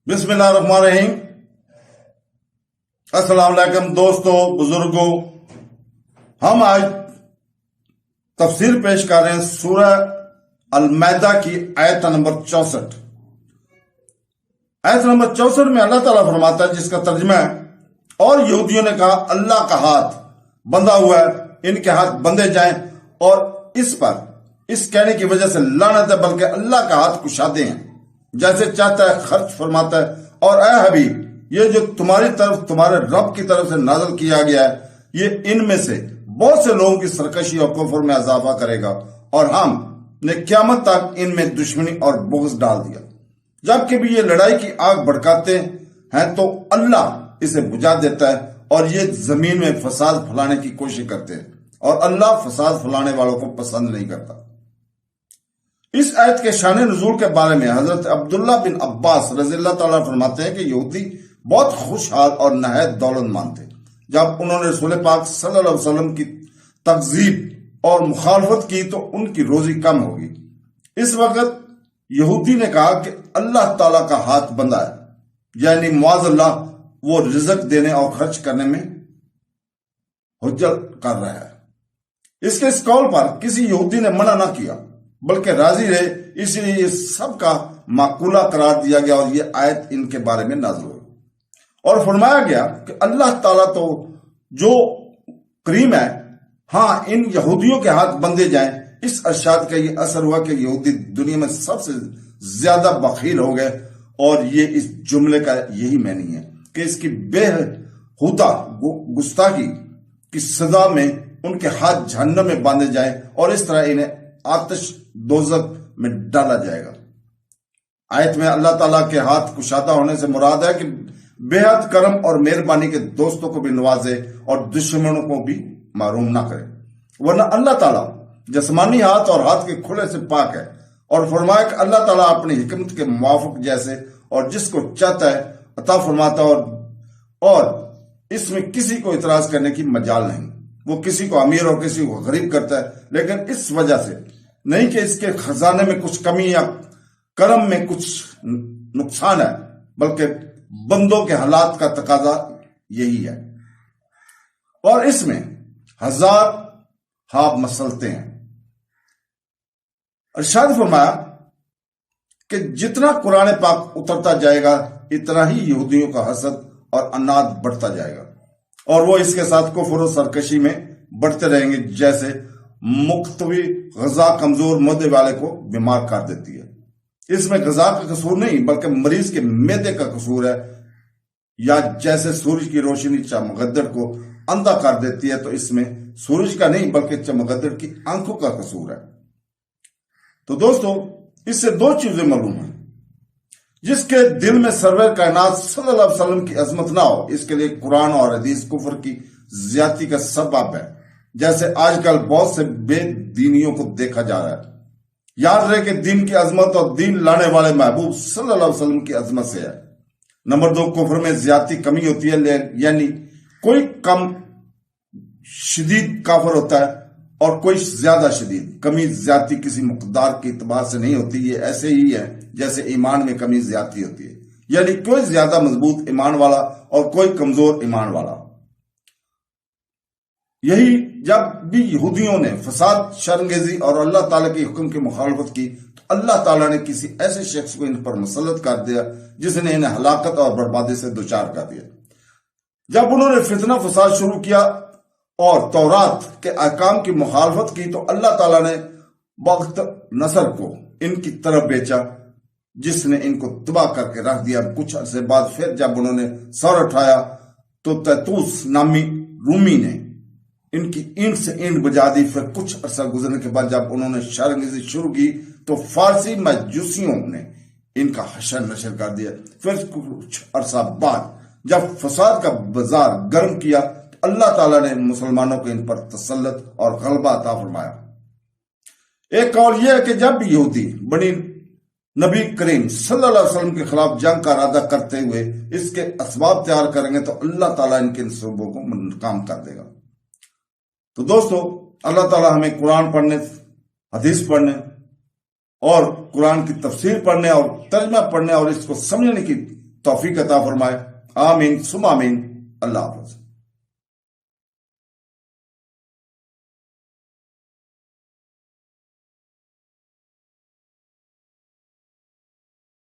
बिस्मिल्लाहिर्रहमानिर्रहीम। अस्सलाम वालेकुम दोस्तों, बुजुर्गों। हम आज तफसीर पेश कर रहे हैं सूरह अल-माइदा की आयत नंबर 64। आयत नंबर 64 में अल्लाह ताला फरमाता है, जिसका तर्जुमा है, और यहूदियों ने कहा अल्लाह का हाथ बंधा हुआ है, इनके हाथ बंधे जाएं, और इस पर इस कहने की वजह से लानत है, बल्कि अल्लाह का हाथ कुशादे हैं, जैसे चाहता है खर्च फरमाता है। और ऐ हबीब, ये जो तुम्हारी तरफ तुम्हारे रब की तरफ से नाज़िल किया गया है, ये इनमें से बहुत से लोगों की सरकशी और कुफ्र में इजाफा करेगा, और हमने क़यामत तक इनमें दुश्मनी और बुग़्ज़ डाल दिया। जबकि भी ये लड़ाई की आग भड़काते हैं तो अल्लाह इसे बुझा देता है, और ये जमीन में फसाद फैलाने की कोशिश करते हैं, और अल्लाह फसाद फैलाने वालों को पसंद नहीं करता। इस आयत के शान नुज़ूल के बारे में हजरत अब्दुल्ला बिन अब्बास रज़ियल्लाहु ताला फरमाते हैं कि यहूदी बहुत खुशहाल और नहायत दौलतमंद थे। जब उन्होंने रसूल पाक सल्लल्लाहु अलैहि वसल्लम की तकज़ीब और मुखालफत की तो उनकी रोजी कम होगी। इस वक्त यहूदी ने कहा कि अल्लाह ताला का हाथ बंधा है, यानी मुआज़ल्लाह वो रिज़्क़ देने और खर्च करने में हुज्जत कर रहा है। इसके इस कौल पर किसी यहूदी ने मना न किया, बल्कि राजी रहे, इसलिए ये सबका माकूला करार दिया गया, और ये आयत इनके बारे में नाज़िल हुई। और फरमाया गया कि अल्लाह ताला तो जो करीम है, हाँ, इन यहूदियों के हाथ बंधे जाएं। इस अरशाद का ये असर हुआ कि यहूदी दुनिया में सबसे ज्यादा बखील हो गए, और ये इस जुमले का यही मानी है कि इसकी बेहुदा गुस्ताखी की सजा में उनके हाथ जहन्नम में बांधे जाएं, और इस तरह इन्हें आतिश दोज़ख में डाला जाएगा। आयत में अल्लाह ताला के हाथ कुशादा होने से मुराद है कि बेहद करम और मेहरबानी के दोस्तों को भी नवाजे और दुश्मनों को भी महरूम ना करे, वरना अल्लाह ताला जिस्मानी हाथ और हाथ के खुले से पाक है। और फरमाया कि अल्लाह ताला अपनी हिकमत के मुवाफिक जैसे और जिसको चाहता है अता फरमाता, और इसमें किसी को इतराज करने की मजाल नहीं। वो किसी को अमीर और किसी को गरीब करता है, लेकिन इस वजह से नहीं कि इसके खजाने में कुछ कमी या करम में कुछ नुकसान है, बल्कि बंदों के हालात का तकाजा यही है। और इसमें हजार हाथ मसलते हैं। इरशाद फरमाया कि जितना कुरान पाक उतरता जाएगा, इतना ही यहूदियों का हसद और अनाद बढ़ता जाएगा, और वो इसके साथ कुफ्र और सरकशी में बढ़ते रहेंगे। जैसे मुख्तवी गजा कमजोर मैदे वाले को बीमार कर देती है। इसमें गजा का कसूर नहीं, बल्कि मरीज के मैदे का कसूर है। या जैसे सूरज की रोशनी चमगद्दड़ को अंधा कर देती है, तो इसमें सूरज का नहीं बल्कि चमगद्दड़ की आंखों का कसूर है। तो दोस्तों, इससे दो चीजें मालूम है। जिसके दिल में सरवर कायनात सल्लल्लाहु अलैहि वसल्लम की अजमत ना हो, इसके लिए कुरान और हदीस कुफर की ज्यादती का सबब है, जैसे आजकल बहुत से बेदीनियों को देखा जा रहा है। याद रहे कि दीन की अजमत और दीन लाने वाले महबूब सल्लल्लाहु अलैहि वसल्लम की अजमत से है। नंबर 2, कुफर में ज्यादती कमी होती है, यानी कोई कम शदीद काफिर होता है और कोई ज्यादा शदीद। कमी ज्यादती किसी मुकदार के इतबार से नहीं होती, ये ऐसे ही है जैसे ईमान में कमी ज्यादती होती है, यानी कोई ज्यादा मजबूत ईमान वाला और कोई कमजोर ईमान वाला। यही जब भी यहूदियों ने फसाद, शर्मगेजी और अल्लाह ताला के हुक्म की मुखालफत की, तो अल्लाह ताला ने किसी ऐसे शख्स को इन पर मुसल्लत कर दिया जिसने इन्हें हलाकत और बर्बादी से दुचार कर दिया। जब उन्होंने फितना फसाद शुरू किया और तौरात के अहकाम की मुखालफत की, तो अल्लाह ताला ने वक्त नसर को इनकी तरफ बेचा, जिसने इनको तबाह करके रख दिया। कुछ अरसे बाद फिर जब उन्होंने सर उठाया, तो तैतूस नामी रूमी ने इनकी ईंट से ईंट बजा दी। फिर कुछ अरसा गुजरने के बाद जब उन्होंने शर्मगेजी शुरू की, तो फारसी मजूसियों ने इनका हशर नशर कर दिया। फिर कुछ अरसा बाद जब फसाद का बाजार गर्म किया, तो अल्लाह ताला ने मुसलमानों को इन पर तसल्लत और गलबा अता फरमाया। एक कौल यह है कि जब भी यहूदी बनी नबी करीम सल्लल्लाहु अलैहि वसल्लम के खिलाफ जंग का इरादा करते हुए इसके असबाब तैयार करेंगे, तो अल्लाह ताला इनके मंसूबों को नाकाम कर देगा। तो दोस्तों, अल्लाह ताला हमें कुरान पढ़ने, हदीस पढ़ने और कुरान की तफसीर पढ़ने और तर्जुमा पढ़ने और इसको समझने की तौफीक अता फरमाए। आमीन सुम आमीन। अल्लाह हाफ़िज़।